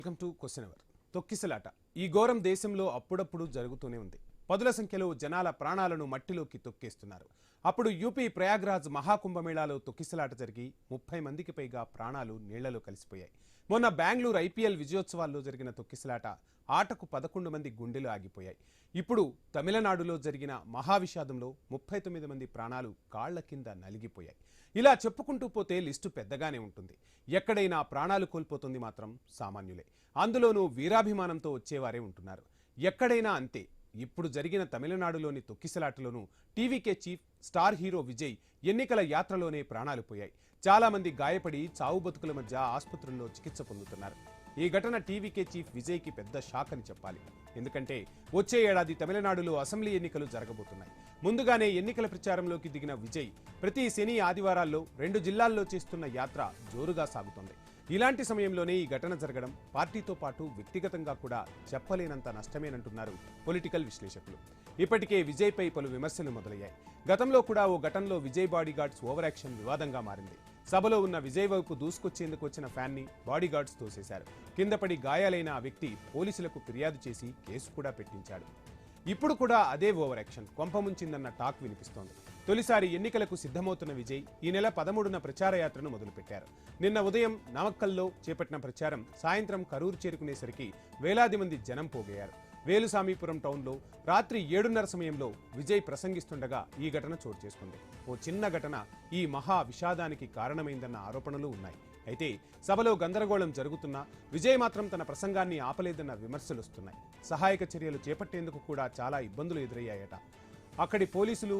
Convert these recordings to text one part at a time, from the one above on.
Welcome to question hour. తొక్కిసలాట ఈ ఘోరం దేశంలో అప్పుడప్పుడు జరుగుతూనే ఉంది. పదుల సంఖ్యలో జనాల ప్రాణాలను మట్టిలోకి తొక్కేస్తున్నారు. అప్పుడు యూపీ ప్రయాగ్రాజ్ మహాకుంభమేళాలో తొక్కిసలాట జరిగి 30 మందికి పైగా ప్రాణాలు నీళ్లలో కలిసిపోయాయి. మొన్న బెంగళూరు ఐపీఎల్ విజయోత్సవాల్లో జరిగిన తొక్కిసలాట ఆటకు 11 మంది గుండెలు ఆగిపోయాయి. ఇప్పుడు తమిళనాడులో జరిగిన మహావిషాదంలో 39 మంది ప్రాణాలు కాళ్ల కింద నలిగిపోయాయి. ఇలా చెప్పుకుంటూ పోతే లిస్టు పెద్దగానే ఉంటుంది. ఎక్కడైనా ప్రాణాలు కోల్పోతుంది మాత్రం సామాన్యులే. అందులోనూ వీరాభిమానంతో వచ్చేవారే ఉంటున్నారు. ఎక్కడైనా అంతే. ఇప్పుడు జరిగిన తమిళనాడులోని తొక్కిసలాటలోనూ TVK chief star hero Vijay ఎన్నికల యాత్రలోనే ప్రాణాలు పోయాయి. చాలా మంది గాయపడి చావు బతుకుల మధ్య ఆసుపత్రుల్లో చికిత్స పొందుతున్నారు. ఈ ఘటన టీవీకే చీఫ్ విజయ్కి పెద్ద షాక్ అని చెప్పాలి. ఎందుకంటే వచ్చే ఏడాది తమిళనాడులో అసెంబ్లీ ఎన్నికలు జరగబోతున్నాయి. ముందుగానే ఎన్నికల ప్రచారంలోకి దిగిన విజయ్ ప్రతి శని ఆదివారాల్లో 2 జిల్లాల్లో చేస్తున్న యాత్ర జోరుగా సాగుతోంది. ఇలాంటి సమయంలోనే ఈ ఘటన జరగడం పార్టీతో పాటు వ్యక్తిగతంగా కూడా చెప్పలేనంత నష్టమేనంటున్నారు పొలిటికల్ విశ్లేషకులు. ఇప్పటికే విజయ్పై పలు విమర్శలు మొదలయ్యాయి. గతంలో కూడా ఓ ఘటనలో విజయ్ బాడీగార్డ్స్ ఓవర్ యాక్షన్ వివాదంగా మారింది. సభలో ఉన్న విజయ్ వైపు దూసుకొచ్చేందుకు వచ్చిన ఫ్యాన్ ని బాడీగార్డ్స్ తోసేశారు. కిందపడి గాయాలైన ఆ వ్యక్తి పోలీసులకు ఫిర్యాదు చేసి కేసు కూడా పెట్టించాడు. ఇప్పుడు కూడా అదే ఓవర్ యాక్షన్ కొంపముంచిందన్న టాక్ వినిపిస్తోంది. తొలిసారి ఎన్నికలకు సిద్ధమవుతున్న విజయ్ ఈ నెల 13న ప్రచార యాత్రను మొదలుపెట్టారు. నిన్న ఉదయం నమక్కల్లో చేపట్టిన ప్రచారం సాయంత్రం కరూరు చేరుకునేసరికి వేలాది మంది జనం పోగయ్యారు. వేలుసామీపురం టౌన్లో రాత్రి 7:30 సమయంలో విజయ్ ప్రసంగిస్తుండగా ఈ ఘటన చోటు చేసుకుంది. ఓ చిన్న ఘటన ఈ మహా విషాదానికి కారణమైందన్న ఆరోపణలు ఉన్నాయి. అయితే సభలో గందరగోళం జరుగుతున్నా విజయ్ మాత్రం తన ప్రసంగాన్ని ఆపలేదన్న విమర్శలు వస్తున్నాయి. సహాయక చర్యలు చేపట్టేందుకు కూడా చాలా ఇబ్బందులు ఎదురయ్యాయట. అక్కడి పోలీసులు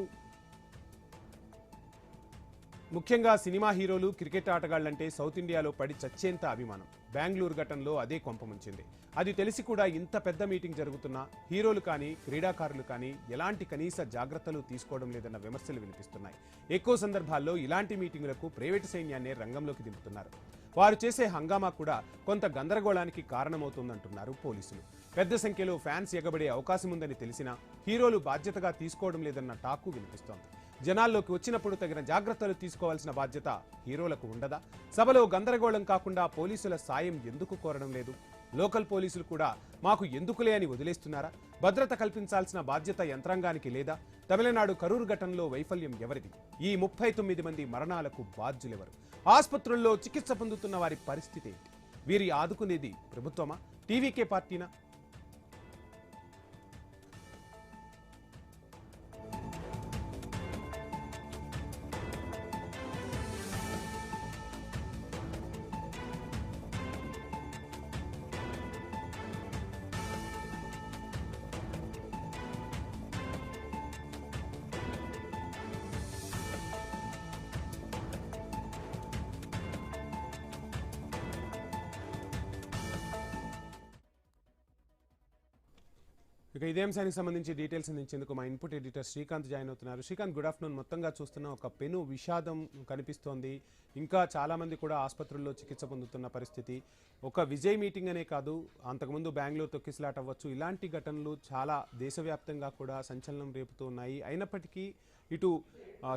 ముఖ్యంగా సినిమా హీరోలు, క్రికెట్ ఆటగాళ్లంటే సౌత్ ఇండియాలో పడి చచ్చేంత అభిమానం. బెంగళూరు ఘటనలో అదే కొంపముంచింది. అది తెలిసి కూడా ఇంత పెద్ద మీటింగ్ జరుగుతున్నా హీరోలు కానీ క్రీడాకారులు కానీ ఎలాంటి కనీస జాగ్రత్తలు తీసుకోవడం లేదన్న విమర్శలు వినిపిస్తున్నాయి. ఎక్కువ సందర్భాల్లో ఇలాంటి మీటింగులకు ప్రైవేటు సైన్యాన్నే రంగంలోకి దింపుతున్నారు. వారు చేసే హంగామా కూడా కొంత గందరగోళానికి కారణమవుతుందంటున్నారు పోలీసులు. పెద్ద సంఖ్యలో ఫ్యాన్స్ ఎగబడే అవకాశం ఉందని తెలిసినా హీరోలు బాధ్యతగా తీసుకోవడం లేదన్న టాకు వినిపిస్తోంది. జనాల్లోకి వచ్చినప్పుడు తగిన జాగ్రత్తలు తీసుకోవాల్సిన బాధ్యత హీరోలకు ఉండదా? సభలో గందరగోళం కాకుండా పోలీసుల సాయం ఎందుకు కోరడం లేదు? లోకల్ పోలీసులు కూడా మాకు ఎందుకులే అని వదిలేస్తున్నారా? భద్రత కల్పించాల్సిన బాధ్యత యంత్రాంగానికి లేదా? తమిళనాడు కరూరు ఘటనలో వైఫల్యం ఎవరిది? ఈ 39 మంది మరణాలకు బాధ్యులెవరు? ఆసుపత్రుల్లో చికిత్స పొందుతున్న వారి పరిస్థితి ఏంటి? వీరి ఆదుకునేది ప్రభుత్వమా, టీవీకే పార్టీనా? ఇక ఇదే అంశానికి సంబంధించి డీటెయిల్స్ అందించేందుకు మా ఇన్పుట్ ఎడిటర్ శ్రీకాంత్ జాయిన్ అవుతున్నారు. Srikanth, good afternoon. మొత్తంగా చూస్తున్న ఒక పెను విషాదం కనిపిస్తోంది. ఇంకా చాలామంది కూడా ఆసుపత్రుల్లో చికిత్స పొందుతున్న పరిస్థితి. ఒక విజయ్ మీటింగ్ అనే కాదు, అంతకుముందు బెంగళూరు తొక్కిసలాట అవ్వచ్చు, ఇలాంటి ఘటనలు చాలా దేశవ్యాప్తంగా కూడా సంచలనం రేపుతూ ఉన్నాయి. అయినప్పటికీ ఇటు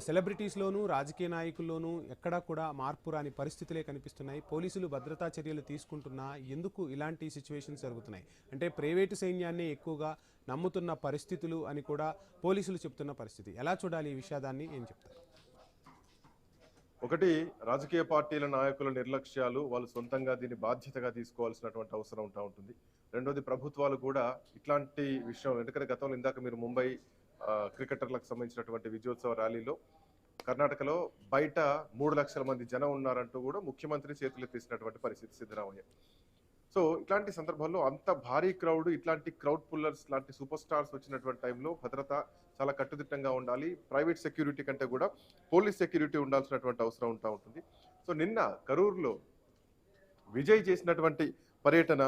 సెలబ్రిటీస్లోనూ రాజకీయ నాయకుల్లోనూ ఎక్కడా కూడా మార్పు రాని పరిస్థితులే కనిపిస్తున్నాయి. పోలీసులు భద్రతా చర్యలు తీసుకుంటున్నా ఎందుకు ఇలాంటి సిచ్యువేషన్స్ జరుగుతున్నాయి? అంటే ప్రైవేటు సైన్యాన్ని ఎక్కువగా నమ్ముతున్న పరిస్థితులు అని కూడా పోలీసులు చెప్తున్న పరిస్థితి. ఎలా చూడాలి ఈ విషాదాన్ని, ఏం చెప్తారు? ఒకటి, రాజకీయ పార్టీల నాయకుల నిర్లక్ష్యాలు, వాళ్ళు సొంతంగా దీన్ని బాధ్యతగా తీసుకోవాల్సినటువంటి అవసరం ఉంటుంది. రెండోది, ప్రభుత్వాలు కూడా ఇట్లాంటి విషయం, ఎందుకంటే గతంలో ఇందాక మీరు ముంబై క్రికెటర్లకు సంబంధించినటువంటి విజయోత్సవ ర్యాలీలో కర్ణాటకలో బయట 3 లక్షల మంది జనం ఉన్నారంటూ కూడా ముఖ్యమంత్రి చేతులు తీసినటువంటి పరిస్థితి సిద్ధరామయ్య. సో ఇట్లాంటి సందర్భాల్లో అంత భారీ క్రౌడ్, ఇట్లాంటి క్రౌడ్ పుల్లర్స్ లాంటి సూపర్ స్టార్స్ వచ్చినటువంటి టైంలో భద్రత చాలా కట్టుదిట్టంగా ఉండాలి. ప్రైవేట్ సెక్యూరిటీ కంటే కూడా పోలీస్ సెక్యూరిటీ ఉండాల్సినటువంటి అవసరం ఉంటుంది. సో నిన్న కరూరులో విజయ్ చేసినటువంటి పర్యటన,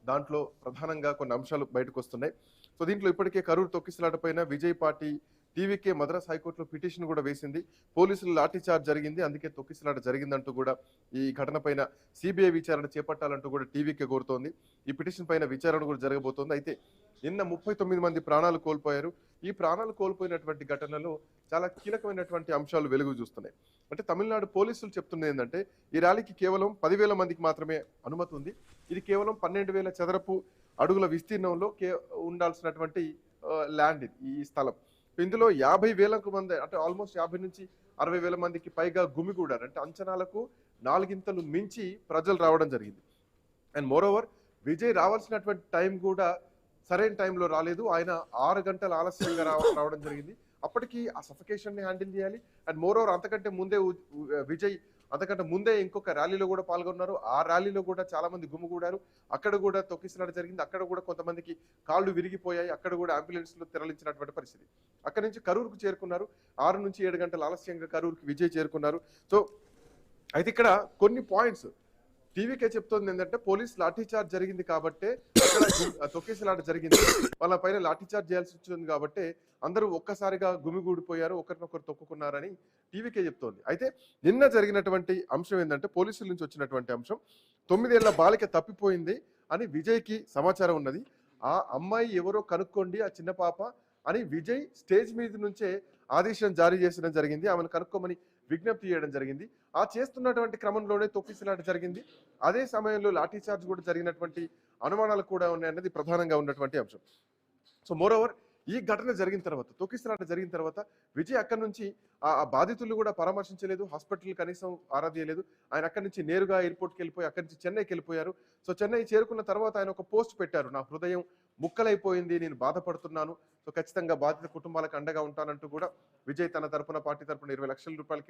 దాంట్లో ప్రధానంగా కొన్ని అంశాలు బయటకు వస్తున్నాయి. సో దీంట్లో ఇప్పటికే కరూరు తొక్కిసలాట పైన విజయ్ పార్టీ టీవీకే మద్రాస్ హైకోర్టులో పిటిషన్ కూడా వేసింది. పోలీసులు లాఠీ చార్జ్ జరిగింది, అందుకే తొక్కిసలాట జరిగిందంటూ కూడా ఈ ఘటన పైన సిబిఐ విచారణ చేపట్టాలంటూ కూడా టీవీకే కోరుతోంది. ఈ పిటిషన్ పైన విచారణ కూడా జరగబోతోంది. అయితే నిన్న 39 మంది ప్రాణాలు కోల్పోయారు. ఈ ప్రాణాలు కోల్పోయినటువంటి ఘటనలో చాలా కీలకమైనటువంటి అంశాలు వెలుగు చూస్తున్నాయి. అంటే తమిళనాడు పోలీసులు చెప్తున్నది ఏంటంటే, ఈ ర్యాలీకి కేవలం 10,000 మందికి మాత్రమే అనుమతి ఉంది. ఇది కేవలం 12,000 చదరపు అడుగుల విస్తీర్ణంలో ఉండాల్సినటువంటి ల్యాండ్ ఈ స్థలం. ఇందులో 50,000 మంది అంటే ఆల్మోస్ట్ 50 నుంచి 60,000 మందికి పైగా గుమిగూడారు. అంటే అంచనాలకు 4 ఇంతలు మించి ప్రజలు రావడం జరిగింది. అండ్ మోరోవర్ విజయ్ రావాల్సినటువంటి టైం కూడా సరైన టైంలో రాలేదు. ఆయన 6 గంటల ఆలస్యంగా రావడం జరిగింది. అప్పటికి ఆ సఫకేషన్ ని హ్యాండిల్ చేయాలి. అండ్ మోరోవర్ అంతకంటే ముందే విజయ్ ఇంకొక ర్యాలీలో కూడా పాల్గొన్నారు. ఆ ర్యాలీలో కూడా చాలా మంది గుమిగూడారు. అక్కడ కూడా తొక్కిసలాట జరిగింది. అక్కడ కూడా కొంతమందికి కాళ్ళు విరిగిపోయాయి. అక్కడ కూడా అంబులెన్స్ లో తరలించినటువంటి పరిస్థితి. అక్కడ నుంచి కరూరుకు చేరుకున్నారు. 6 నుంచి 7 గంటల ఆలస్యంగా కరూరుకి విజయ్ చేరుకున్నారు. సో అయితే ఇక్కడ కొన్ని పాయింట్స్ టీవీకే చెప్తోంది ఏంటంటే పోలీస్ లాఠీచార్జ్ జరిగింది కాబట్టే అక్కడ తొక్కిసలాట జరిగింది, వాళ్ళ పైన లాఠీచార్జ్ చేయాల్సి వచ్చింది కాబట్టి అందరూ ఒక్కసారిగా గుమిగూడిపోయారు, ఒకరినొకరు తొక్కుకున్నారని టీవీకే చెప్తోంది. అయితే నిన్న జరిగినటువంటి అంశం ఏంటంటే పోలీసుల నుంచి వచ్చినటువంటి అంశం 9 ఏళ్ల బాలిక తప్పిపోయింది అని విజయ్కి సమాచారం ఉన్నది. ఆ అమ్మాయి ఎవరో కనుక్కోండి, ఆ చిన్న పాప అని విజయ్ స్టేజ్ మీద నుంచే ఆదేశం జారీ చేసడం జరిగింది. ఆమెను కనుక్కోమని విజ్ఞప్తి చేయడం జరిగింది. ఆ చేస్తున్నటువంటి క్రమంలోనే తొక్కిసలాట జరిగింది. అదే సమయంలో లాఠీచార్జ్ కూడా జరిగినటువంటి అనుమానాలు కూడా ఉన్నాయన్నది ప్రధానంగా ఉన్నటువంటి అంశం. సో మోరోవర్ ఈ ఘటన జరిగిన తర్వాత, తొక్కిసలాట జరిగిన తర్వాత విజయ్ అక్కడి నుంచి ఆ బాధితులు కూడా పరామర్శించలేదు, హాస్పిటల్ కనీసం ఆరాధీయలేదు. ఆయన అక్కడి నుంచి నేరుగా ఎయిర్పోర్ట్కి వెళ్ళిపోయి అక్కడి నుంచి చెన్నైకి వెళ్ళిపోయారు. సో చెన్నై చేరుకున్న తర్వాత ఆయన ఒక పోస్ట్ పెట్టారు, నా హృదయం ముక్కలైపోయింది, నేను బాధపడుతున్నాను, సో ఖచ్చితంగా బాధిత కుటుంబాలకు అండగా ఉంటానంటూ కూడా విజయ్ తన తరపున పార్టీ తరపున 20 లక్షల రూపాయలు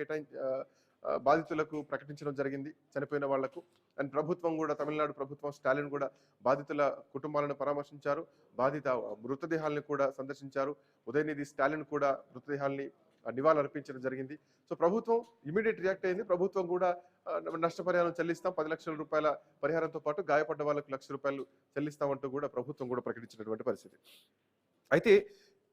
బాధితులకు ప్రకటించడం జరిగింది, చనిపోయిన వాళ్లకు. అండ్ ప్రభుత్వం కూడా, తమిళనాడు ప్రభుత్వం, స్టాలిన్ కూడా బాధితుల కుటుంబాలను పరామర్శించారు, బాధిత మృతదేహాలను కూడా సందర్శించారు. ఉదయనిధి స్టాలిన్ కూడా మృతదేహాల్ని నివాళులు అర్పించడం జరిగింది. సో ప్రభుత్వం ఇమీడియట్ రియాక్ట్ అయింది. ప్రభుత్వం కూడా నష్టపరిహారం చెల్లిస్తాం, 10 లక్షల రూపాయల పరిహారంతో పాటు గాయపడ్డ వాళ్ళకు 1,00,000 రూపాయలు చెల్లిస్తామంటూ కూడా ప్రభుత్వం కూడా ప్రకటించినటువంటి పరిస్థితి. అయితే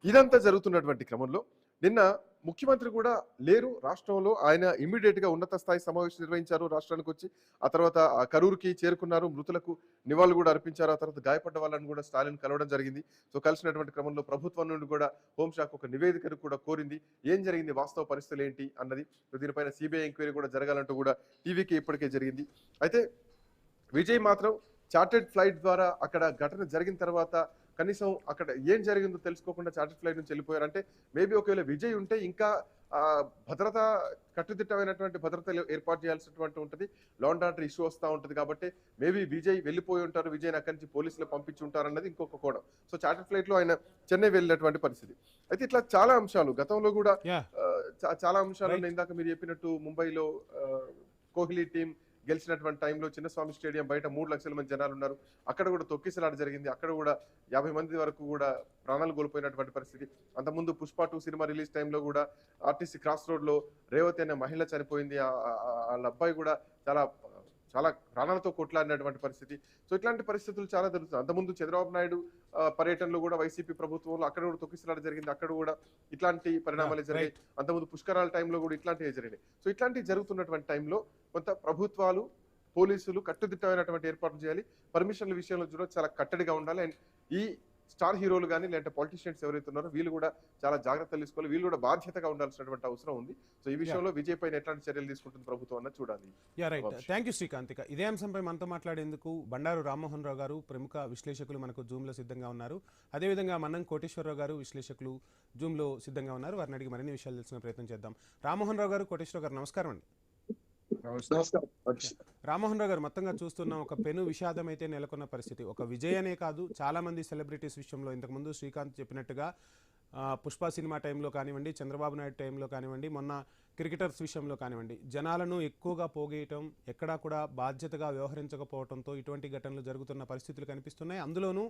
ఇదంతా జరుగుతున్నటువంటి క్రమంలో నిన్న ముఖ్యమంత్రి కూడా లేరు రాష్ట్రంలో. ఆయన ఇమ్మీడియట్ గా ఉన్నత స్థాయి సమావేశం నిర్వహించారు రాష్ట్రానికి వచ్చి. ఆ తర్వాత కరూరుకి చేరుకున్నారు, మృతులకు నివాళులు కూడా అర్పించారు. ఆ తర్వాత గాయపడ్డ వాళ్ళని కూడా స్టాలిన్ కలవడం జరిగింది. సో కలిసినటువంటి క్రమంలో ప్రభుత్వం నుండి కూడా హోంశాఖ ఒక నివేదికను కూడా కోరింది, ఏం జరిగింది, వాస్తవ పరిస్థితులు ఏంటి అన్నది. దీనిపైన సిబిఐ ఎంక్వైరీ కూడా జరగాలంటూ కూడా టీవీకి ఇప్పటికే జరిగింది. అయితే విజయ్ మాత్రం చార్టెడ్ ఫ్లైట్ ద్వారా అక్కడ ఘటన జరిగిన తర్వాత కనీసం అక్కడ ఏం జరిగిందో తెలుసుకోకుండా చార్టెడ్ ఫ్లైట్ నుంచి వెళ్ళిపోయారు. అంటే మేబీ ఒకవేళ విజయ్ ఉంటే ఇంకా భద్రత, కట్టుదిట్టమైనటువంటి భద్రత ఏర్పాటు చేయాల్సినటువంటి ఉంటుంది, లా అండ్ ఆర్డర్ ఇష్యూ వస్తూ ఉంటుంది. కాబట్టి మేబీ విజయ్ వెళ్ళిపోయి ఉంటారు, విజయ్ అక్కడి నుంచి పోలీసులు పంపించి ఉంటారు అన్నది ఇంకొక కోణం. సో చార్టెడ్ ఫ్లైట్ లో ఆయన చెన్నై వెళ్ళినటువంటి పరిస్థితి. అయితే ఇట్లా చాలా అంశాలు గతంలో కూడా చాలా అంశాలు ఇందాక మీరు చెప్పినట్టు ముంబైలో కోహ్లీ టీం గెలిచినటువంటి టైంలో చిన్నస్వామి స్టేడియం బయట 3 లక్షల మంది జనాలు ఉన్నారు. అక్కడ కూడా తొక్కిసలాట జరిగింది. అక్కడ కూడా 50 మంది వరకు కూడా ప్రాణాలు కోల్పోయినటువంటి పరిస్థితి. అంతకుముందు పుష్ప 2 సినిమా రిలీజ్ టైంలో కూడా ఆర్టీసీ క్రాస్ రోడ్ లో రేవతి అనే మహిళ చనిపోయింది. వాళ్ళ అబ్బాయి కూడా చాలా ప్రాణాలతో కొట్లాడినటువంటి పరిస్థితి. సో ఇట్లాంటి పరిస్థితులు చాలా జరుగుతుంది. అంతకుముందు చంద్రబాబు నాయుడు పర్యటనలో కూడా వైసీపీ ప్రభుత్వంలో అక్కడ కూడా తొక్కిసలాట జరిగింది. అక్కడ కూడా ఇట్లాంటి పరిణామాలు జరిగాయి. అంతకుముందు పుష్కరాల టైంలో కూడా ఇట్లాంటివి జరిగినాయి. సో ఇట్లాంటివి జరుగుతున్నటువంటి టైంలో కొంత ప్రభుత్వాలు, పోలీసులు కట్టుదిట్టమైనటువంటి ఏర్పాట్లు చేయాలి. పర్మిషన్ల విషయంలో కూడా చాలా కట్టడిగా ఉండాలి. అండ్ ఈ స్టార్ హీరోలు కానీ లేదంటే పొలిటీషియన్స్ ఎవరైతే ఉన్నారో వీళ్ళు కూడా చాలా జాగ్రత్తలు తీసుకోవాలి. వీళ్ళు కూడా బాధ్యతగా ఉండాల్సినటువంటి అవసరం ఉంది. సో ఈ విషయంలో విజయ్ పైన ఎట్లాంటి చర్యలు తీసుకుంటుంది ప్రభుత్వం అన్నది చూడాలి. Thank you Srikanth. ఇదే అంశంపై మనతో మాట్లాడేందుకు బండారు రామ్మోహన్ రావు గారు, ప్రముఖ విశ్లేషకులు మనకు జూమ్ లో సిద్ధంగా ఉన్నారు. అదేవిధంగా మన్నం కోటేశ్వరరావు గారు, విశ్లేషకులు జూమ్ లో సిద్ధంగా ఉన్నారు. వారిని అడిగి మరిన్ని విషయాలు తెలుసుకునే ప్రయత్నం చేద్దాం. రామ్మోహన్ రావు గారు, కోటేశ్వరరావు గారు, నమస్కారం అండి. రామ్మోహన్ రావు గారు, మొత్తంగా చూస్తున్నాం ఒక పెను విషాదం అయితే నెలకొన్న పరిస్థితి. ఒక విజయ్ అనే కాదు, చాలా మంది సెలబ్రిటీస్ విషయంలో ఇంతకుముందు శ్రీకాంత్ చెప్పినట్టుగా పుష్ప సినిమా టైంలో కానివ్వండి, చంద్రబాబు నాయుడు టైంలో కానివ్వండి, మొన్న క్రికెటర్స్ విషయంలో కానివ్వండి, జనాలను ఎక్కువగా పోగేయటం, ఎక్కడా కూడా బాధ్యతగా వ్యవహరించకపోవడంతో ఇటువంటి ఘటనలు జరుగుతున్న పరిస్థితులు కనిపిస్తున్నాయి. అందులోనూ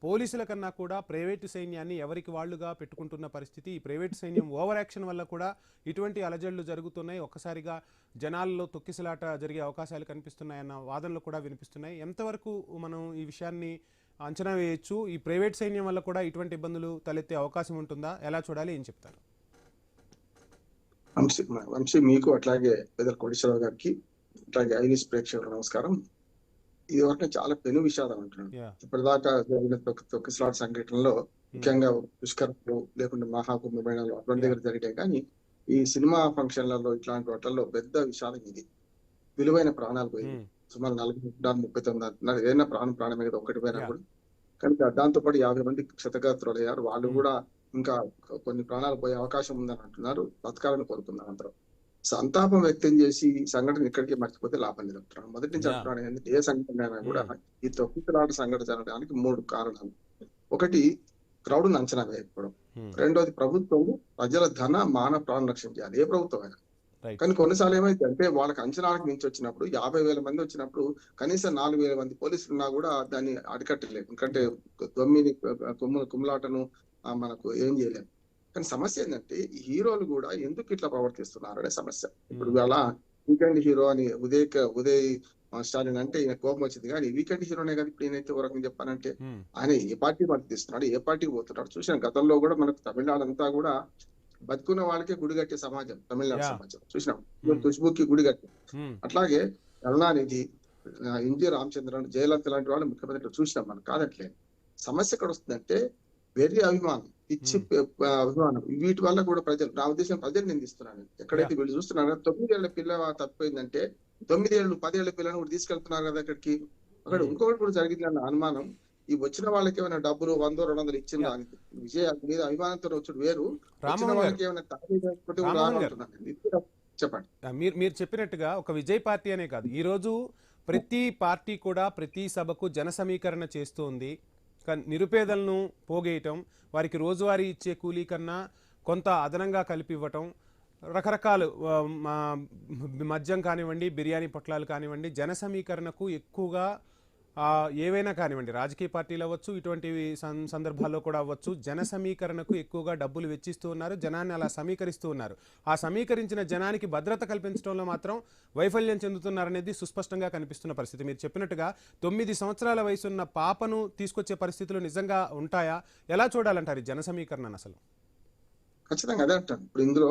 పోలీసుల కన్నా కూడా ప్రైవేటు సైన్యాన్ని ఎవరికి వాళ్లుగా పెట్టుకుంటున్న పరిస్థితి. ఈ ప్రైవేటు సైన్యం ఓవర్ యాక్షన్ వల్ల కూడా ఇటువంటి అలజడులు జరుగుతున్నాయి. ఒక్కసారిగా జనాల్లో తొక్కిసలాట జరిగే అవకాశాలు కనిపిస్తున్నాయన్న వాదనలు కూడా వినిపిస్తున్నాయి. ఎంతవరకు మనం ఈ విషయాన్ని అంచనా వేయొచ్చు? ఈ ప్రైవేట్ సైన్యం వల్ల కూడా ఇటువంటి ఇబ్బందులు తలెత్తే అవకాశం ఉంటుందా? ఎలా చూడాలి, ఏం చెప్తారు? వంశీ, మీకు అట్లాగే పెద్దల కోటేశ్వరరావు గారికి, అట్లాగే ఐనిస్ ప్రేక్షకులకు నమస్కారం. ఇది వరకు చాలా పెను విషాదం అంటున్నాను. ఇప్పటిదాకా జరిగిన తొక్కిసలాట సంఘటనలో ముఖ్యంగా పుష్కరాలు లేకుంటే మహాకుంభమేళాలు అటువంటి దగ్గర జరిగాయి. కానీ ఈ సినిమా ఫంక్షన్లలో ఇట్లాంటి వాటిల్లో పెద్ద విషాదం ఇది. విలువైన ప్రాణాలు పోయింది. సుమారు 39 అంటున్నారు. ఏదైనా ప్రాణమే కదా, ఒకటి పోయినా యా కూడా. కనుక దాంతో పాటు 50 మంది క్షతగాత్రులయ్యారు. వాళ్ళు కూడా ఇంకా కొన్ని ప్రాణాలు పోయే అవకాశం ఉందని అంటున్నారు. బతకాలని కోరుకుందాం అందరం. సంతాపం వ్యక్తం చేసి ఈ సంఘటన ఇక్కడికి మర్చిపోతే లాభం లేదు అంటున్నాను. మొదటి నుంచి యా అంటున్నాను ఏంటంటే ఏ సంఘటన అయినా కూడా ఈ తొక్కిసలాట సంఘటన జరగడానికి 3 కారణాలు. ఒకటి, క్రౌడ్ను అంచనా వేయకపోవడం. రెండోది, ప్రభుత్వం ప్రజల ధన మాన ప్రాణ రక్షించాలి, ఏ ప్రభుత్వం అయినా. రైట్ కానీ కొన్నిసార్లు ఏమైతే అంటే వాళ్ళకి అంచనాలకు మించి వచ్చినప్పుడు 50,000 మంది వచ్చినప్పుడు కనీసం 4,000 మంది పోలీసులు ఉన్నా కూడా దాన్ని అరికట్టలేము. ఎందుకంటే దొమ్మిని కుమ్లాటను మనకు ఏం చేయలేము. కానీ సమస్య ఏంటంటే ఈ హీరోలు కూడా ఎందుకు ఇట్లా ప్రవర్తిస్తున్నారు అనే సమస్య. ఇప్పుడు అలా వీకెండ్ హీరో అని ఉదయ్ స్టాలిన్ అంటే ఈయన కోపం వచ్చింది, కానీ వీకెండ్ హీరోనే కదా ఇప్పుడు ఈయనైతే ఒక రకంగా చెప్పానంటే ఆయన ఏ పార్టీ మద్దతిస్తున్నాడు, ఏ పార్టీకి పోతున్నాడు చూసాం. గతంలో కూడా మనకు తమిళనాడు అంతా కూడా బతుకున్న వాళ్ళకే గుడి కట్టే సమాజం తమిళనాడు యా సమాజం చూసినాం. ఖుష్బుకి గుడి కట్టే. అట్లాగే కరుణానిధి, ఎన్జి రామచంద్రన్, జయలలిత లాంటి వాళ్ళు ముఖ్యమంత్రి చూసినాం మనం, కాదట్లేదు. సమస్య ఎక్కడ వస్తుందంటే వెర్రి అభిమానం, పిచ్చి అభిమానం, వీటి వల్ల కూడా ప్రజలు, నా ఉద్దేశం ప్రజలు నిందిస్తున్నాను. ఎక్కడైతే వీళ్ళు చూస్తున్నారు 9 ఏళ్ల పిల్ల తప్పిపోయిందంటే 9 ఏళ్ళు 10 ఏళ్ల పిల్లని కూడా తీసుకెళ్తున్నారు కదా అక్కడికి. అక్కడ ఇంకొకటి కూడా జరిగింది అన్న అనుమానం. ఈ వచ్చిన వాళ్ళకి ఏమైనా డబ్బులు 100, 200 ఇచ్చిందా అని విజయ మీద అభిమానంతో వచ్చుడు వేరు, వచ్చిన వాళ్ళకి ఏమైనా చెప్పండి. మీరు చెప్పినట్టుగా ఒక విజయ్ పార్టీ అనే కాదు, ఈరోజు ప్రతి పార్టీ కూడా ప్రతి సభకు జన సమీకరణ చేస్తుంది. నిరుపేదలను పోగేయటం, వారికి రోజువారీ ఇచ్చే కూలీ కన్నా కొంత అదనంగా కలిపి ఇవ్వటం, రకరకాలు మద్యం కానివ్వండి, బిర్యానీ పొట్లాలు కానివ్వండి, జన సమీకరణకు ఎక్కువగా ఏవైనా కానివ్వండి, రాజకీయ పార్టీలు అవ్వచ్చు, ఇటువంటి సందర్భాల్లో కూడా అవ్వచ్చు, జన సమీకరణకు ఎక్కువగా డబ్బులు వెచ్చిస్తూ ఉన్నారు, జనాన్ని అలా సమీకరిస్తూ ఉన్నారు. ఆ సమీకరించిన జనానికి భద్రత కల్పించడంలో మాత్రం వైఫల్యం చెందుతున్నారనేది సుస్పష్టంగా కనిపిస్తున్న పరిస్థితి. మీరు చెప్పినట్టుగా 9 సంవత్సరాల వయసున్న పాపను తీసుకొచ్చే పరిస్థితులు నిజంగా ఉంటాయా? ఎలా చూడాలంటారు ఈ జన సమీకరణ అసలు? ఖచ్చితంగా అదే అంటాను. ఇప్పుడు ఇందులో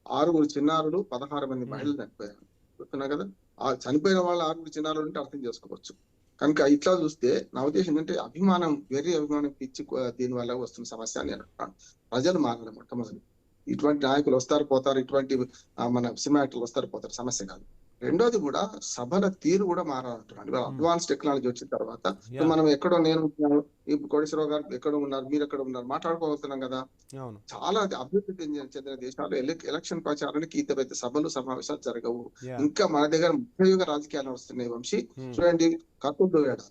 6 చిన్నారులు, 16 మంది మహిళలు చనిపోయారు చెప్తున్నా కదా. ఆ చనిపోయిన వాళ్ళు 6 చిన్నారులు అంటే అర్థం చేసుకోవచ్చు. కనుక ఇట్లా చూస్తే నా ఉద్దేశం ఏంటంటే అభిమానం, వెర్రి అభిమానం పిచ్చి దీని వల్ల వస్తున్న సమస్య అని అంటున్నాను. ప్రజలు మారాలి మొట్టమొదటి. ఇటువంటి నాయకులు వస్తారు పోతారు, ఇటువంటి మన సినిమా యాక్టర్లు వస్తారు పోతారు, సమస్య కాదు. రెండోది కూడా సభల తీరు కూడా మారాలంటున్నాను. ఇవాళ అడ్వాన్స్ టెక్నాలజీ వచ్చిన తర్వాత మనం ఎక్కడో నేను ఇప్పుడు కోటేశ్వరరావు గారు ఎక్కడ ఉన్నారు, మీరు ఎక్కడ ఉన్నారు మాట్లాడుకోగలుగుతున్నాం కదా. చాలా అభివృద్ధి చెందిన దేశాలు ఎలక్షన్ ప్రచారానికి ఇంత పెద్ద సభలు సమావేశాలు జరగవు. ఇంకా మన దగ్గర ముఖ్యంగా రాజకీయాలు వస్తున్నాయి. వంశీ చూడండి, కత్తులు దోయడాలు,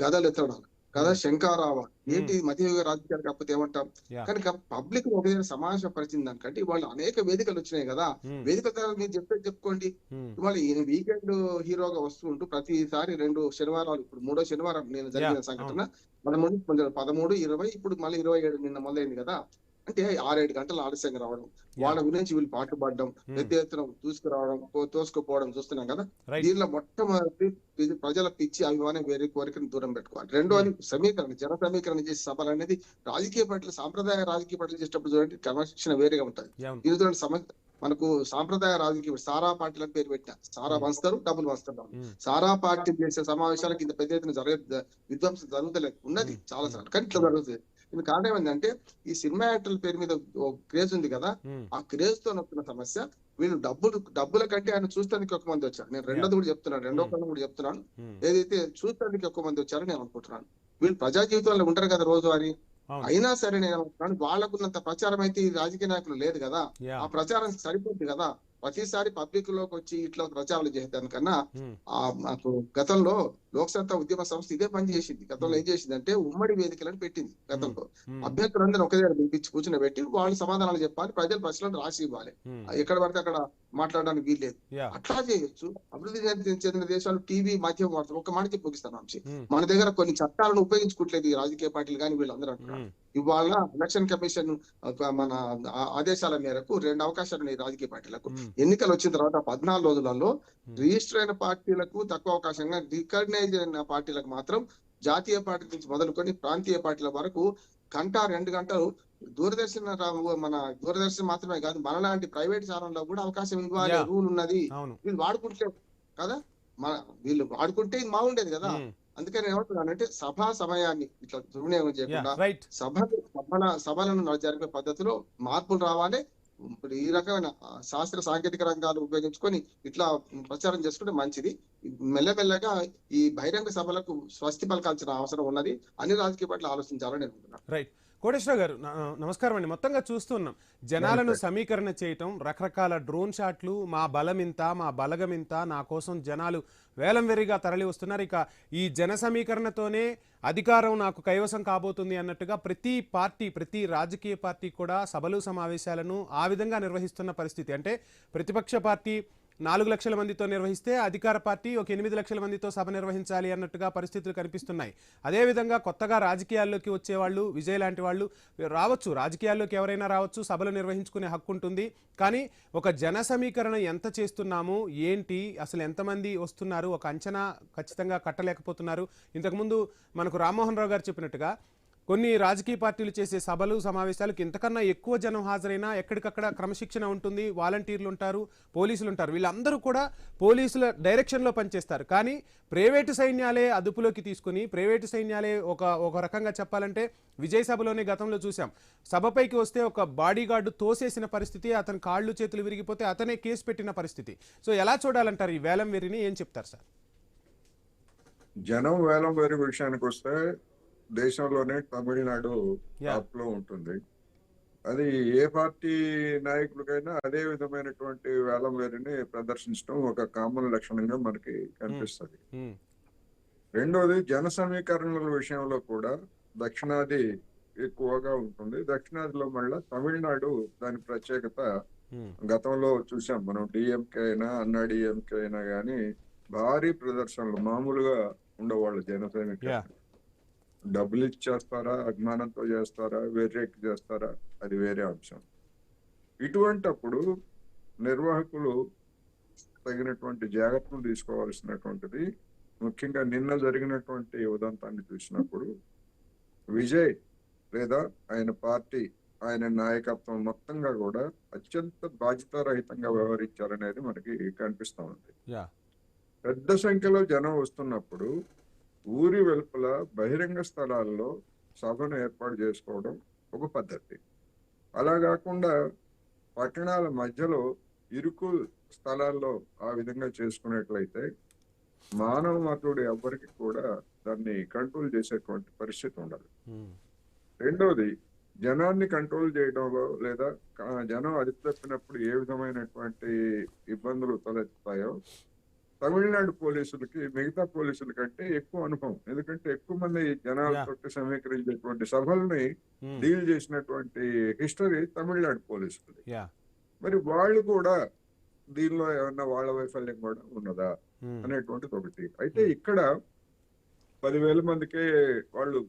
గదలు ఎత్తడాలు, కదా శంకారావ ఏంటి మధ్యయుగ రాజకీయాలు కాకపోతే ఏమంటాం. కనుక పబ్లిక్ ఒక సమావేశం పరిచింది దానికంటే వాళ్ళు అనేక వేదికలు వచ్చినాయి కదా. వేదిక ద్వారా మీరు చెప్పుకోండి. ఇవాళ వీకెండ్ హీరోగా వస్తుంటూ ప్రతిసారి 2 శనివారాలు, ఇప్పుడు 3వ శనివారం నేను జరిగిన సంఘటన 13, 20, ఇప్పుడు మళ్ళీ 27 నిన్న మొదలైంది కదా. అంటే 6-7 గంటలు ఆలస్యంగా రావడం, వాళ్ళ గురించి వీళ్ళు పాటు పడడం, పెద్ద ఎత్తున దూసుకురావడం, తోసుకుపోవడం చూస్తున్నాం కదా. దీనిలో మొట్టమొదటి ప్రజల పిచ్చి అభిమానం వేరే కోరికను దూరం పెట్టుకోవాలి. రెండోది సమీకరణ, జన సమీకరణ చేసే సభలు అనేది రాజకీయ పార్టీలు, సాంప్రదాయ రాజకీయ పార్టీలు చేసేటప్పుడు చూడండి క్రమశిక్షణ వేరేగా ఉంటుంది. ఇది మనకు సాంప్రదాయ రాజకీయ సారా పార్టీలకు పేరు పెట్టిన సారా పంచుతారు, డబ్బులు పంచుతారు. సారా పార్టీ చేసే సమావేశాలకు ఇంత పెద్ద ఎత్తున విధ్వంసం జరుగుతలేదు, ఉన్నది చాలా సార్లు, కానీ ఇట్లా జరుగుతుంది. దీనికి కారణం ఏంటంటే ఈ సినిమా యాక్టర్ల పేరు మీద క్రేజ్ ఉంది కదా, ఆ క్రేజ్ తో వస్తున్న సమస్య. వీళ్ళు డబ్బుల కంటే ఆయన చూస్తానికి ఎక్కువ మంది వచ్చారు. నేను రెండోది కూడా చెప్తున్నాను, రెండో కన్నా కూడా చెప్తున్నాను, ఏదైతే చూస్తానికి ఎక్కువ మంది వచ్చారని నేను అనుకుంటున్నాను. వీళ్ళు ప్రజా జీవితంలో ఉంటారు కదా రోజువారీ, అయినా సరే నేను అనుకుంటున్నాను వాళ్ళకున్నంత ప్రచారం అయితే ఈ రాజకీయ నాయకులు లేదు కదా. ఆ ప్రచారం సరిపోద్ది కదా. ప్రతిసారి పబ్లిక్ లోకి వచ్చి ఇట్లా ప్రచారాలు చేసేదానికన్నా మాకు గతంలో లోక్సత్తా ఉద్యమ సంస్థ ఇదే పని చేసింది. గతంలో ఏం చేసింది అంటే ఉమ్మడి వేదికలను పెట్టింది. గతంలో అభ్యర్థులందరూ ఒకే దగ్గర పిలిపించి కూర్చుని పెట్టి వాళ్ళు సమాధానాలు చెప్పాలి, ప్రశ్నలు రాసి ఇవ్వాలి, ఎక్కడ పడితే అక్కడ మాట్లాడడానికి వీల్లేదు. అట్లా చేయొచ్చు. అభివృద్ధి చెందిన దేశాలు టీవీ మాధ్యమం వాడతారు. ఒక మాట చెప్పిస్తాను వంశీ, మన దగ్గర కొన్ని చట్టాలను ఉపయోగించుకోవట్లేదు ఈ రాజకీయ పార్టీలు కానీ వీళ్ళందరూ అంటున్నారు. ఇవాళ ఎలక్షన్ కమిషన్ మన ఆదేశాల మేరకు 2 అవకాశాలు ఉన్నాయి రాజకీయ పార్టీలకు. ఎన్నికలు వచ్చిన తర్వాత 14 రోజులలో రిజిస్టర్ అయిన పార్టీలకు తక్కువ అవకాశంగా, రికగ్నైజ్ అయిన పార్టీలకు మాత్రం జాతీయ పార్టీ నుంచి మొదలుకొని ప్రాంతీయ పార్టీల వరకు 2 గంటలు దూరదర్శన్ మాత్రమే కాదు, మనలాంటి ప్రైవేట్ ఛానల్లో కూడా అవకాశం ఇవ్వాలి, రూల్ ఉన్నది. వీళ్ళు వాడుకుంటే కదా, వీళ్ళు వాడుకుంటే ఇది బాగుండేది కదా. అందుకని ఏమంటున్నానంటే సభా సమయాన్ని ఇట్లా దుర్వినియోగం చేయకుండా సభలను జరిపే పద్ధతిలో మార్పులు రావాలి. ఇప్పుడు ఈ రకమైన శాస్త్ర సాంకేతిక రంగాలు ఉపయోగించుకొని ఇట్లా ప్రచారం చేసుకుంటే మంచిది. మెల్లమెల్లగా ఈ బహిరంగ సభలకు స్వస్తి పలకాల్సిన అవసరం ఉన్నది. అన్ని రాజకీయ పార్టీలు ఆలోచించాలని నేను అనుకుంటున్నాను. రైట్. కోటేశ్వర గారు నమస్కారం అండి. మొత్తంగా చూస్తున్నాం జనాలను నమస్తే. సమీకరణ చేయటం, రకరకాల డ్రోన్ షాట్లు, మా బలం ఇంత, మా బలగం ఇంత, నా కోసం జనాలు వేలం వెరిగా తరలి వస్తున్నారు. ఇక ఈ జన సమీకరణతోనే అధికారం నాకు కైవసం కాబోతుంది అన్నట్టుగా ప్రతి పార్టీ, ప్రతి రాజకీయ పార్టీ కూడా సభలు సమావేశాలను ఆ విధంగా నిర్వహిస్తున్న పరిస్థితి. అంటే ప్రతిపక్ష పార్టీ 4 లక్షల మందితో నిర్వహిస్తే అధికార పార్టీ ఒక 8 లక్షల మందితో సభ నిర్వహించాలి అన్నట్టుగా పరిస్థితులు కనిపిస్తున్నాయి. అదేవిధంగా కొత్తగా రాజకీయాల్లోకి వచ్చేవాళ్ళు, విజయ్ లాంటి వాళ్ళు రావచ్చు, రాజకీయాల్లోకి ఎవరైనా రావచ్చు, సభలు నిర్వహించుకునే హక్కు ఉంటుంది. కానీ ఒక జన సమీకరణ ఎంత చేస్తున్నాము, ఏంటి, అసలు ఎంతమంది వస్తున్నారు, ఒక అంచనా ఖచ్చితంగా కట్టలేకపోతున్నారు. ఇంతకుముందు మనకు రామ్మోహన్ రావు గారు చెప్పినట్టుగా కొన్ని రాజకీయ పార్టీలు చేసే సభలు సమావేశాలకు ఇంతకన్నా ఎక్కువ జనం హాజరైనా ఎక్కడికక్కడ క్రమశిక్షణ ఉంటుంది, వాలంటీర్లు ఉంటారు, పోలీసులు ఉంటారు. వీళ్ళందరూ కూడా పోలీసుల డైరెక్షన్లో పనిచేస్తారు. కానీ ప్రైవేటు సైన్యాలే అదుపులోకి తీసుకుని, ప్రైవేటు సైన్యాలే ఒక రకంగా చెప్పాలంటే విజయ్ సభలోనే గతంలో చూసాం, సభపైకి వస్తే ఒక బాడీగార్డు తోసేసిన పరిస్థితి, అతని కాళ్ళు చేతులు విరిగిపోతే అతనే కేసు పెట్టిన పరిస్థితి. సో ఎలా చూడాలంటారు ఈ వేలం వెరిని, ఏం చెప్తారు సార్? జనం వేలం వేరు విషయానికి వస్తే దేశంలోనే తమిళనాడు యా. టాప్ లో ఉంటుంది. అది ఏ పార్టీ నాయకులకైనా అదే విధమైనటువంటి వేలం వేరుని ప్రదర్శించడం ఒక కామన్ లక్షణంగా మనకి కనిపిస్తుంది. ఉమ్, రెండోది జన సమీకరణల విషయంలో కూడా దక్షిణాది ఎక్కువగా ఉంటుంది. దక్షిణాదిలో మళ్ళా తమిళనాడు దాని ప్రత్యేకత ఉమ్, గతంలో చూసాం మనం. డిఎంకే అయినా అన్నా డిఎంకే అయినా కానీ భారీ ప్రదర్శనలు మామూలుగా ఉండేవాళ్ళు జన యా. సమీకరణ. డబ్బులు ఇచ్చేస్తారా, అభిమానంతో చేస్తారా, వేరేకి చేస్తారా, అది వేరే అంశం. ఇటువంటప్పుడు నిర్వాహకులు తగినటువంటి జాగ్రత్తలు తీసుకోవాల్సినటువంటిది. ముఖ్యంగా నిన్న జరిగినటువంటి ఉదంతాన్ని చూసినప్పుడు విజయ్ లేదా ఆయన పార్టీ, ఆయన నాయకత్వం మొత్తంగా కూడా అత్యంత బాధ్యతారహితంగా వ్యవహరించారనేది మనకి కనిపిస్తా ఉంది. యా. పెద్ద సంఖ్యలో జనం వస్తున్నప్పుడు ఊరి వెలుపల బహిరంగ స్థలాల్లో సభను ఏర్పాటు చేసుకోవడం ఒక పద్ధతి. అలా కాకుండా పట్టణాల మధ్యలో ఇరుకు స్థలాల్లో ఆ విధంగా చేసుకున్నట్లయితే మానవ మాతృడు ఎవ్వరికి కూడా దాన్ని కంట్రోల్ చేసేటువంటి పరిస్థితి ఉండదు. ఉమ్, రెండోది, జనాన్ని కంట్రోల్ చేయడంలో లేదా జనం అదుపు తప్పినప్పుడు ఏ విధమైనటువంటి ఇబ్బందులు తలెత్తుతాయో తమిళనాడు పోలీసులకి మిగతా పోలీసుల కంటే ఎక్కువ అనుభవం. ఎందుకంటే ఎక్కువ మంది జనాలతో సమీకరించేటువంటి సభల్ని ఉమ్, డీల్ చేసినటువంటి హిస్టరీ తమిళనాడు పోలీసులది. యా. మరి వాళ్ళు కూడా దీనిలో ఏమన్నా వాళ్ళ వైఫల్యం కూడా ఉన్నదా ఉమ్, అనేటువంటిది ఒకటి. అయితే ఇక్కడ 10,000 మందికే వాళ్ళు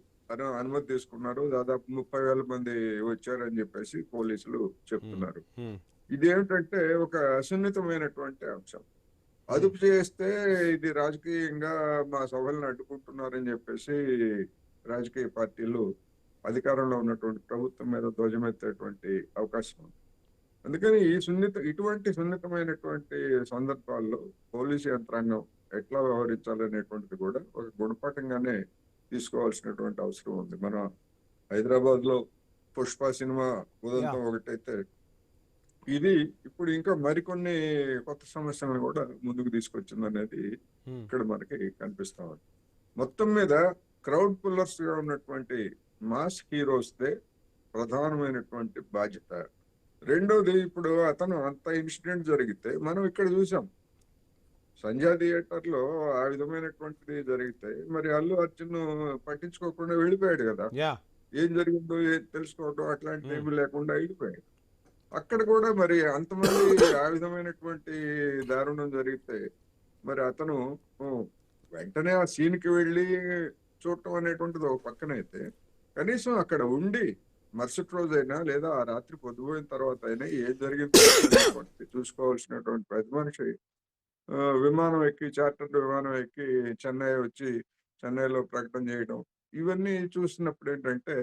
అనుమతి తీసుకున్నారు, దాదాపు 30,000 మంది వచ్చారని చెప్పేసి పోలీసులు చెప్తున్నారు. ఉమ్, ఇదేమిటంటే ఒక సున్నితమైనటువంటి అంశం. అదుపు చేస్తే ఇది రాజకీయంగా మా సభలను అడ్డుకుంటున్నారని చెప్పేసి రాజకీయ పార్టీలు అధికారంలో ఉన్నటువంటి ప్రభుత్వం మీద ధ్వజమెత్తేటువంటి అవకాశం ఉంది. అందుకని ఇటువంటి సున్నితమైనటువంటి సందర్భాల్లో పోలీసు యంత్రాంగం ఎట్లా వ్యవహరించాలనేటువంటిది కూడా ఒక గుణపాఠంగానే తీసుకోవాల్సినటువంటి అవసరం ఉంది. మన హైదరాబాద్ లో పుష్ప సినిమా ఉదంతం ఒకటైతే, ఇది ఇప్పుడు ఇంకా మరికొన్ని కొత్త సమస్యలను కూడా ముందుకు తీసుకొచ్చింది అనేది ఉమ్, ఇక్కడ మనకి కనిపిస్తా ఉంది. మొత్తం మీద క్రౌడ్ పుల్లర్స్ గా ఉన్నటువంటి మాస్ హీరోస్దే ప్రధానమైనటువంటి బాధ్యత. రెండోది, ఇప్పుడు అతను అంత ఇన్సిడెంట్ జరిగితే మనం ఇక్కడ చూసాం సంధ్యా థియేటర్ లో ఆ విధమైనటువంటిది జరిగితే మరి అల్లు అర్జున్ పట్టించుకోకుండా వెళ్ళిపోయాడు కదా. యా. ఏం జరిగిందో ఏం తెలుసుకోవడం అట్లాంటి ఏమి లేకుండా వెళ్ళిపోయాడు. అక్కడ కూడా మరి అంతమంది ఆ విధమైనటువంటి దారుణం జరిగితే మరి అతను వెంటనే ఆ సీన్ కి వెళ్ళి చూడటం అనేటువంటిది ఒక పక్కనైతే, కనీసం అక్కడ ఉండి మరుసటి రోజైనా లేదా ఆ రాత్రి పొద్దుపోయిన తర్వాత అయినా ఏం జరిగిందో చూసుకోవాల్సినటువంటి పెద్ద మనిషి విమానం ఎక్కి, చార్టర్ విమానం ఎక్కి చెన్నై వచ్చి చెన్నైలో ప్రకటన చేయడం, ఇవన్నీ చూసినప్పుడు ఏంటంటే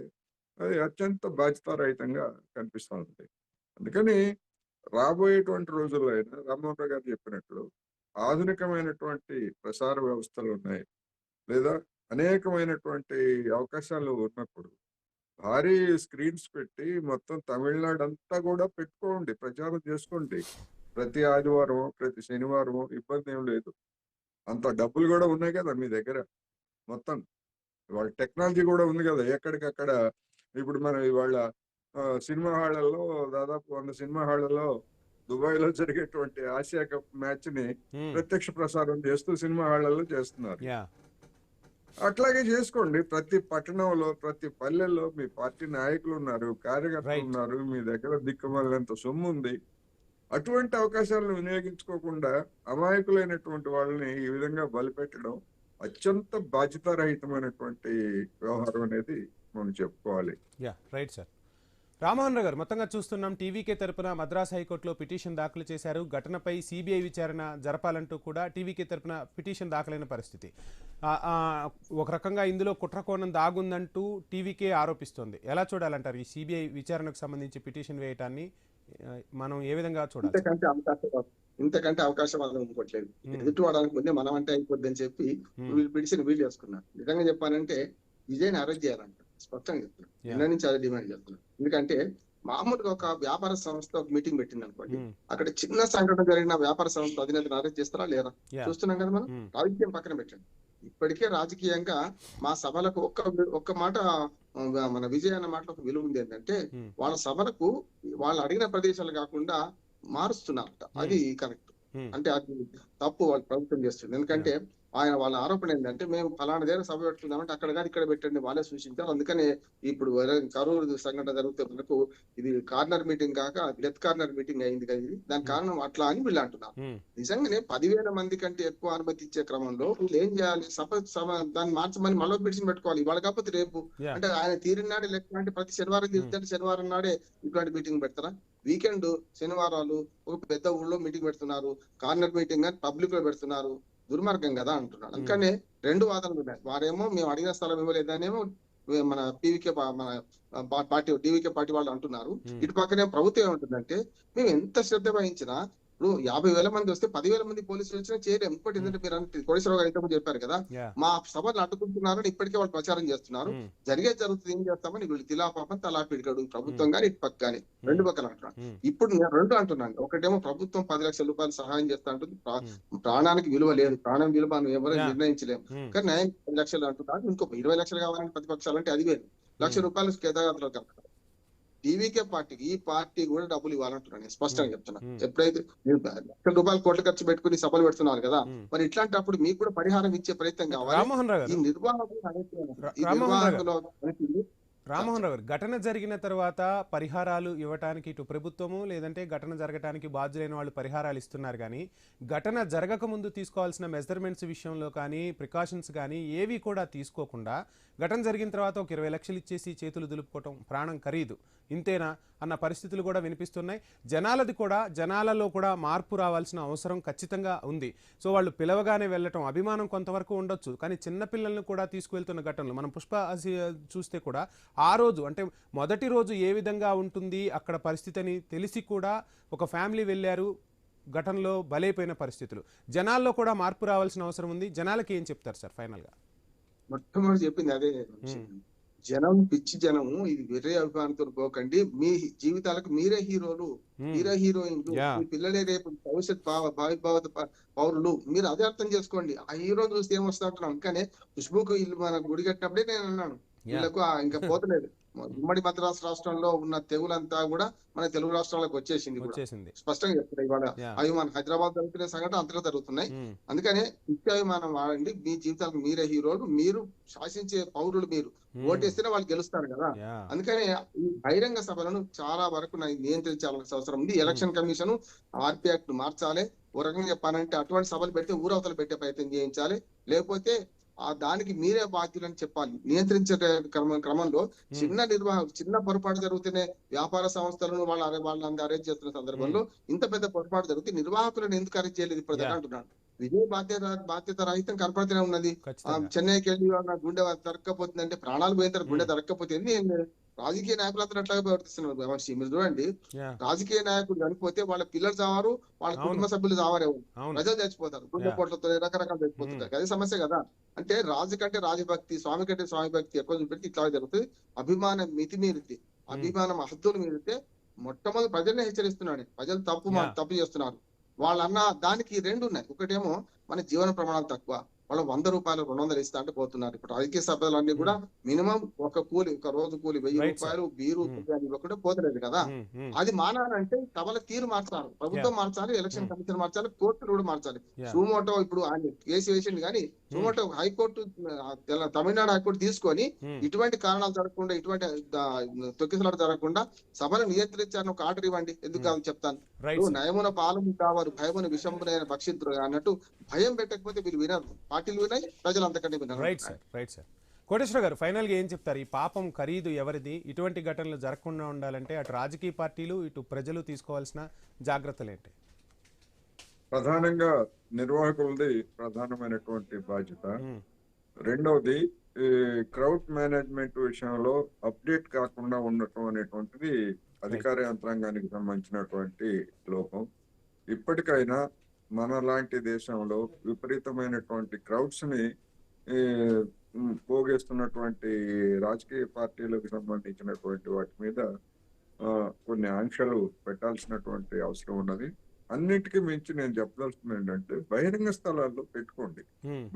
అది అత్యంత బాధ్యతారహితంగా కనిపిస్తూ ఉంది. అందుకని రాబోయేటువంటి రోజుల్లో అయినా రామ్మోహన్ రావు గారు చెప్పినట్లు ఆధునికమైనటువంటి ప్రసార వ్యవస్థలు ఉన్నాయి, లేదా అనేకమైనటువంటి అవకాశాలు ఉన్నప్పుడు భారీ స్క్రీన్స్ పెట్టి మొత్తం తమిళనాడు అంతా కూడా పెట్టుకోండి, ప్రచారం చేసుకోండి. ప్రతి ఆదివారం, ప్రతి శనివారం, ఇబ్బంది ఏం లేదు. అంత డబ్బులు కూడా ఉన్నాయి కదా మీ దగ్గర. మొత్తం వాళ్ళ టెక్నాలజీ కూడా ఉంది కదా. ఎక్కడికక్కడ ఇప్పుడు మనం ఇవాళ సినిమా హాళ్లలో దాదాపు 100 సినిమా హాళ్లలో దుబాయ్ లో జరిగేటువంటి ఆసియా కప్ మ్యాచ్ ని ప్రత్యక్ష ప్రసారం చేస్తూ సినిమా హాళ్లలో చేస్తున్నారు. అట్లాగే చేసుకోండి. ప్రతి పట్టణంలో, ప్రతి పల్లెల్లో మీ పార్టీ నాయకులు ఉన్నారు, కార్యకర్తలు ఉన్నారు, మీ దగ్గర దిక్కుమాలినంత సొమ్ము ఉంది. అటువంటి అవకాశాలను వినియోగించుకోకుండా అమాయకులైనటువంటి వాళ్ళని ఈ విధంగా బలిపెట్టడం అత్యంత బాధ్యతారహితమైనటువంటి వ్యవహారం అనేది మనం చెప్పుకోవాలి. Right sir. రామ్మోహన్ రావు గారు, మొత్తంగా చూస్తున్నాం టీవీకే తరపున మద్రాస్ హైకోర్టులో పిటిషన్ దాఖలు చేశారు. ఘటనపై సిబిఐ విచారణ జరపాలంటూ కూడా టీవీకే తరపున పిటిషన్ దాఖలైన పరిస్థితి. ఒక రకంగా ఇందులో కుట్రకోణం దాగుందంటూ టీవీకే ఆరోపిస్తోంది. ఎలా చూడాలంటారు ఈ సిబిఐ విచారణకు సంబంధించి పిటిషన్ వేయటాన్ని? మనం ఏ విధంగా చూడాలి? ఇంతకంటే అవకాశం వాళ్ళు అనుకోవట్లేదు. ఎదుటి వాడడానికి ముందే మనం అంటే అయిపోద్ది అని చెప్పి వీళ్ళు పిటిషన్ వీళ్ళు చేసుకున్నారు. నిజంగా చెప్పాలంటే విజయ్ని అరెస్ట్ చేయాలంట స్పష్టంగా చెప్తున్నారు. నిన్న నుంచి అదే డిమాండ్ చేస్తున్నారు. ఎందుకంటే మామూలుగా ఒక వ్యాపార సంస్థ ఒక మీటింగ్ పెట్టింది అనుకోండి, అక్కడ చిన్న సంఘటన జరిగిన వ్యాపార సంస్థ అధినేతను అరెస్ట్ చేస్తారా లేరా? చూస్తున్నాం కదా మనం. రాజకీయం పక్కన పెట్టండి. ఇప్పటికే రాజకీయంగా మా సభలకు ఒక్క మాట మన విజయ్ అన్న మాటలో ఒక విలువ ఉంది. ఏంటంటే వాళ్ళ సభలకు వాళ్ళు అడిగిన ప్రదేశాలు కాకుండా మారుస్తున్నారట. అది కరెక్ట్. అంటే అది తప్పు వాళ్ళు ప్రభుత్వం చేస్తుంది. ఎందుకంటే వాళ్ళ ఆరోపణ ఏంటంటే మేము ఫలానా దగ్గర సభ పెడుతున్నామంటే అక్కడ కాదు ఇక్కడ పెట్టండి వాళ్ళే సూచించారు. అందుకనే ఇప్పుడు కరూరు సంఘటన జరిగితే మనకు ఇది కార్నర్ మీటింగ్ కాక డెత్ కార్నర్ మీటింగ్ అయింది కదా. ఇది దాని కారణం అట్లా అని వీళ్ళు అంటున్నారు. నిజంగానే 10,000 మంది కంటే ఎక్కువ అనుమతి ఇచ్చే క్రమంలో వీళ్ళు ఏం చేయాలి? దాన్ని మార్చమని మళ్ళీ పిటిషన్ పెట్టుకోవాలి. ఇవాళ కాకపోతే రేపు. అంటే ఆయన తీరినాడే లెక్క అంటే ప్రతి శనివారం తీరుతుంటే శనివారం నాడే ఇట్లాంటి మీటింగ్ పెడతారా? వీకెండ్ శనివారాలు ఒక పెద్ద ఊళ్ళో మీటింగ్ పెడుతున్నారు, కార్నర్ మీటింగ్ అని పబ్లిక్ లో పెడుతున్నారు. దుర్మార్గం కదా అంటున్నాడు. అందుకనే 2 వాదనలు ఉన్నాయి. వారేమో మేము అడిగిన స్థలం ఇవ్వలేదనేమో మన పీవీకే మన పార్టీ టీవీకే పార్టీ వాళ్ళు అంటున్నారు. ఇటు పక్కనే ప్రభుత్వం ఏమంటుందంటే మేము ఎంత శ్రద్ధ వహించినా ఇప్పుడు 50,000 మంది వస్తే 10,000 మంది పోలీసులు వచ్చినా చేయలేము. ఇంకోటి ఏంటంటే మీరు కోటేశ్వరరావు గారు ఇంతకుముందు చెప్పారు కదా, మా సభలు అడ్డుకుంటున్నారని ఇప్పటికే వాళ్ళు ప్రచారం చేస్తున్నారు. జరుగుతుంది ఏం చేస్తామని వీళ్ళు తిలాపాపం తలాపిడిగాడు ప్రభుత్వం కానీ ఇటు పక్క కానీ 2 పక్కన అంటున్నారు. ఇప్పుడు నేను 2 అంటున్నాను. ఒకటేమో ప్రభుత్వం 10 లక్షల రూపాయలు సహాయం చేస్తా అంటుంది. ప్రాణానికి విలువ లేదు, ప్రాణం విలువ ఎవరు నిర్ణయించలేము. కానీ 10 లక్షలు అంటున్నారు. ఇంకో 20 లక్షలు కావాలని ప్రతిపక్షాలు అంటే అది వేరు. ₹1,00,000 కేదాయాత్రలు కలపడం. టీవీకే పార్టీకి ఈ పార్టీ కూడా డబ్బులు ఇవ్వాలంటున్నాను. స్పష్టంగా చెప్తున్నా. ఎప్పుడైతే ₹1,00,000 కోట్లు ఖర్చు పెట్టుకుని సభలు పెడుతున్నారు కదా, మరి ఇట్లాంటప్పుడు మీకు కూడా పరిహారం ఇచ్చే ప్రయత్నం కావాలి. ఈ నిర్వాహకులు రామ్మోహన్ రావు గారు, ఘటన జరిగిన తర్వాత పరిహారాలు ఇవ్వటానికి ఇటు ప్రభుత్వము లేదంటే ఘటన జరగటానికి బాధ్యులైన వాళ్ళు పరిహారాలు ఇస్తున్నారు. కానీ ఘటన జరగక ముందు తీసుకోవాల్సిన మెజర్మెంట్స్ విషయంలో కానీ ప్రికాషన్స్ కానీ ఏవి కూడా తీసుకోకుండా ఘటన జరిగిన తర్వాత ఒక 20 లక్షలు ఇచ్చేసి చేతులు దులుపుకోవటం ప్రాణం ఖరీదు ఇంతేనా అన్న పరిస్థితులు కూడా వినిపిస్తున్నాయి. జనాలలో కూడా మార్పు రావాల్సిన అవసరం ఖచ్చితంగా ఉంది. సో వాళ్ళు పిలవగానే వెళ్ళటం అభిమానం కొంతవరకు ఉండొచ్చు, కానీ చిన్నపిల్లలను కూడా తీసుకువెళ్తున్న ఘటనలు మనం పుష్ప చూస్తే కూడా ఆ రోజు అంటే మొదటి రోజు ఏ విధంగా ఉంటుంది అక్కడ పరిస్థితి అని తెలిసి కూడా ఒక ఫ్యామిలీ వెళ్ళారు, ఘటనలో బలైపోయిన పరిస్థితులు. జనాల్లో కూడా మార్పు రావాల్సిన అవసరం ఉంది. జనాలకి ఏం చెప్తారు సార్ ఫైనల్గా? మొట్టమొదటి చెప్పింది అదే. జనం పిచ్చి జనము, ఇది వేరే అభిమానంతో పోకండి. మీ జీవితాలకు మీరే హీరోలు, మీరే హీరోయిన్లు, మీ పిల్లలే రేపు భవిష్యత్ భావిభావత పౌరులు. మీరు అదే అర్థం చేసుకోండి. ఆ హీరో చూస్తే ఏమొస్తా అంటున్నాం. కానీ ఖుష్బుకు ఇల్లు మన గుడి కట్టినప్పుడే నేను అన్నాను వీళ్ళకు ఇంకా పోతలేదు. ఉమ్మడి మద్రాసు రాష్ట్రంలో ఉన్న తెగులంతా కూడా మన తెలుగు రాష్ట్రాలకు వచ్చేసింది. స్పష్టంగా చెప్తున్నాయి. ఇవాళ అవి మన హైదరాబాద్ జరుగుతున్న సంఘటన అంతగా జరుగుతున్నాయి. అందుకనే నిత్యాభిమానం వాడండి. మీ జీవితాలకు మీరే హీరోలు, మీరు శాసించే పౌరులు, మీరు ఓటేస్తేనే వాళ్ళు గెలుస్తారు కదా. అందుకనే ఈ బహిరంగ సభలను చాలా వరకు నియంత్రించాల్సిన అవసరం ఉంది. ఎలక్షన్ కమిషన్ ఆర్పీ యాక్ట్ మార్చాలి. ఓ రకంగా చెప్పాలంటే అటువంటి సభలు పెడితే ఊరవతలు పెట్టే ప్రయత్నం చేయించాలి. లేకపోతే దానికి మీరే బాధ్యులని చెప్పాలి. నియంత్రించే క్రమంలో చిన్న పొరపాటు జరిగితేనే వ్యాపార సంస్థలను వాళ్ళని అరెస్ట్ చేస్తున్న సందర్భంలో ఇంత పెద్ద పొరపాటు జరిగితే నిర్వాహకులను ఎందుకు అరెస్ట్ చేయలేదు ఇప్పుడు అంటున్నాను. విజయ్ బాధ్యత రహితం కనపడుతూనే ఉన్నది. చెన్నైకి వెళ్ళి గుండె దొరక్కపోతుంది అంటే ప్రాణాలు పోయిన తర్వాత గుండె దొరక్కపోతుంది. రాజకీయ నాయకులందరూ అట్లాగే ప్రవర్తిస్తున్నారు. మీరు చూడండి, Yeah. రాజకీయ నాయకులు చనిపోతే వాళ్ళ పిల్లలు చావారు, వాళ్ళ అవును. కుటుంబ సభ్యులు చావారేమో, అవును. ప్రజలు చచ్చిపోతారు, గుండెపోట్లతో రకరకాలు చచ్చిపోతుంటారు. అదే సమస్య కదా. అంటే రాజు కంటే రాజభక్తి, స్వామి కంటే స్వామి భక్తి ఎక్కువ చూపెట్టి ఇట్లా జరుగుతుంది. అభిమానం మితిమీరితే, అభిమానం హద్దులు మీరితే మొట్టమొదటి ప్రజల్ని హెచ్చరిస్తున్నాడు. ప్రజలు తప్పు చేస్తున్నారు. వాళ్ళన్న దానికి రెండు ఉన్నాయి. ఒకటేమో మన జీవన ప్రమాణాలు తక్కువ, వాళ్ళు 100 రూపాయలు 200 ఇస్తా అంటే పోతున్నారు. ఇప్పుడు రాజకీయ సభలన్నీ కూడా మినిమం ఒక రోజు కూలి 1000 Right, sir. రూపాయలు బీరు ఇవ్వకుండా పోతలేదు కదా. అది మానాలంటే సభల తీరు మార్చాలి, ప్రభుత్వం మార్చాలి, ఎలక్షన్ కమిషన్ మార్చాలి, కోర్టులు కూడా మార్చాలి. సుమోటో ఇప్పుడు ఆయన కేసు వేసింది కానీ సుమోటో హైకోర్టు, తమిళనాడు హైకోర్టు తీసుకొని ఇటువంటి కారణాలు జరగకుండా, ఇటువంటి తొక్కిసలాట జరగకుండా సభను నియంత్రించాలని ఒక ఆర్డర్ ఇవ్వండి. ఎందుకు కాదు చెప్తాను. నయమున పాలము కావారు, భయమున విషంబునైన భక్షితులు అన్నట్టు భయం పెట్టకపోతే వీళ్ళు వినరు. పార్టీలు వినాయి, ప్రజలు అంతకంటే వినరు. Right sir. కోటేశ్వర గారు, ఫైనల్ గా ఏం చెప్తారు? ఈ పాపం ఖరీదు ఎవరిది? ఇటువంటి ఘటనలు జరగకుండా ఉండాలంటే అటు రాజకీయ పార్టీలు, ఇటు ప్రజలు తీసుకోవాల్సిన జాగ్రత్తలు ఏంటి? ప్రధానంగా నిర్వాహకులది ప్రధానమైనటువంటి బాధ్యత. రెండవది, క్రౌడ్ మేనేజ్మెంట్ విషయంలో అప్డేట్ కాకుండా ఉండటం అనేటువంటిది అధికార యంత్రాంగానికి సంబంధించినటువంటి లోపం. ఇప్పటికైనా మన లాంటి దేశంలో విపరీతమైనటువంటి క్రౌడ్స్ ని పోగేస్తున్నటువంటి రాజకీయ పార్టీలకు సంబంధించినటువంటి వాటి మీద కొన్ని ఆంక్షలు పెట్టాల్సినటువంటి అవసరం ఉన్నది. అన్నిటికీ మించి నేను చెప్పదలుచుకున్నాను ఏంటంటే, బహిరంగ స్థలాల్లో పెట్టుకోండి.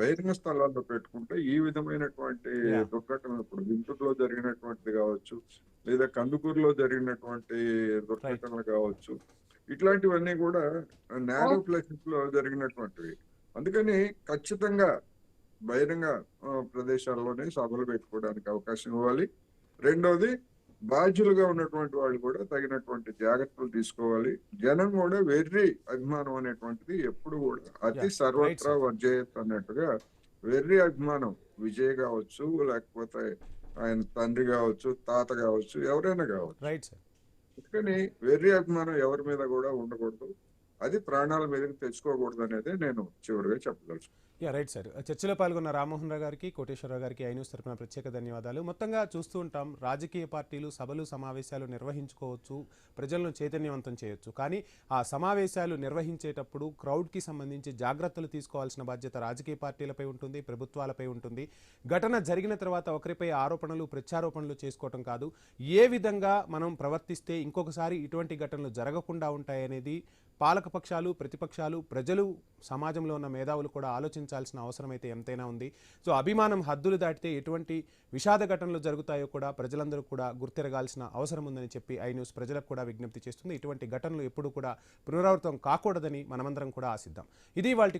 బహిరంగ స్థలాల్లో పెట్టుకుంటే ఈ విధమైనటువంటి దుర్ఘటనలు, ఇప్పుడు గుంటూరులో జరిగినటువంటిది కావచ్చు, లేదా కందుకూరులో జరిగినటువంటి దుర్ఘటనలు కావచ్చు, ఇట్లాంటివన్నీ కూడా నేరో ప్లేసెస్ లో జరిగినటువంటివి. అందుకని ఖచ్చితంగా బహిరంగ ప్రదేశాల్లోనే సభలు పెట్టుకోవడానికి అవకాశం ఇవ్వాలి. రెండవది, బాధ్యులుగా ఉన్నటువంటి వాళ్ళు కూడా తగినటువంటి జాగ్రత్తలు తీసుకోవాలి. జనం కూడా వెర్రి అభిమానం అనేటువంటిది ఎప్పుడు కూడా అతి సర్వత్రా వర్జయత్ అన్నట్టుగా, వెర్రి అభిమానం విజయ్ కావచ్చు, లేకపోతే ఆయన తండ్రి కావచ్చు, తాత కావచ్చు, ఎవరైనా కావచ్చు. అందుకని వెర్రి అభిమానం ఎవరి మీద కూడా ఉండకూడదు. అది ప్రాణాల మీదకి తెచ్చుకోకూడదు అనేది నేను చివరిగా చెప్పదలుచుకున్నాను. Right sir. చర్చలో పాల్గొన్న రామ్మోహన్ రావు గారికి, కోటేశ్వరరావు గారికి ఐన్యూస్ తరపున ప్రత్యేక ధన్యవాదాలు. మొత్తంగా చూస్తూ ఉంటాం, రాజకీయ పార్టీలు సభలు సమావేశాలు నిర్వహించుకోవచ్చు, ప్రజలను చైతన్యవంతం చేయొచ్చు. కానీ ఆ సమావేశాలు నిర్వహించేటప్పుడు క్రౌడ్కి సంబంధించి జాగ్రత్తలు తీసుకోవాల్సిన బాధ్యత రాజకీయ పార్టీలపై ఉంటుంది, ప్రభుత్వాలపై ఉంటుంది. ఘటన జరిగిన తర్వాత ఒకరిపై ఆరోపణలు ప్రత్యారోపణలు చేసుకోవటం కాదు, ఏ విధంగా మనం ప్రవర్తిస్తే ఇంకొకసారి ఇటువంటి ఘటనలు జరగకుండా ఉంటాయనేది పాలకపక్షాలు, ప్రతిపక్షాలు, ప్రజలు, సమాజంలో ఉన్న మేధావులు కూడా ఆలోచించాల్సిన అవసరం అయితే ఎంతైనా ఉంది. సో అభిమానం హద్దులు దాటితే ఎటువంటి విషాద ఘటనలు జరుగుతాయో కూడా ప్రజలందరూ కూడా గుర్తిరగాల్సిన అవసరం ఉందని చెప్పి ఐన్యూస్ ప్రజలకు కూడా విజ్ఞప్తి చేస్తుంది. ఇటువంటి ఘటనలు ఎప్పుడు కూడా పునరావృతం కాకూడదని మనమందరం కూడా ఆశిద్దాం. ఇది ఇవాల్టి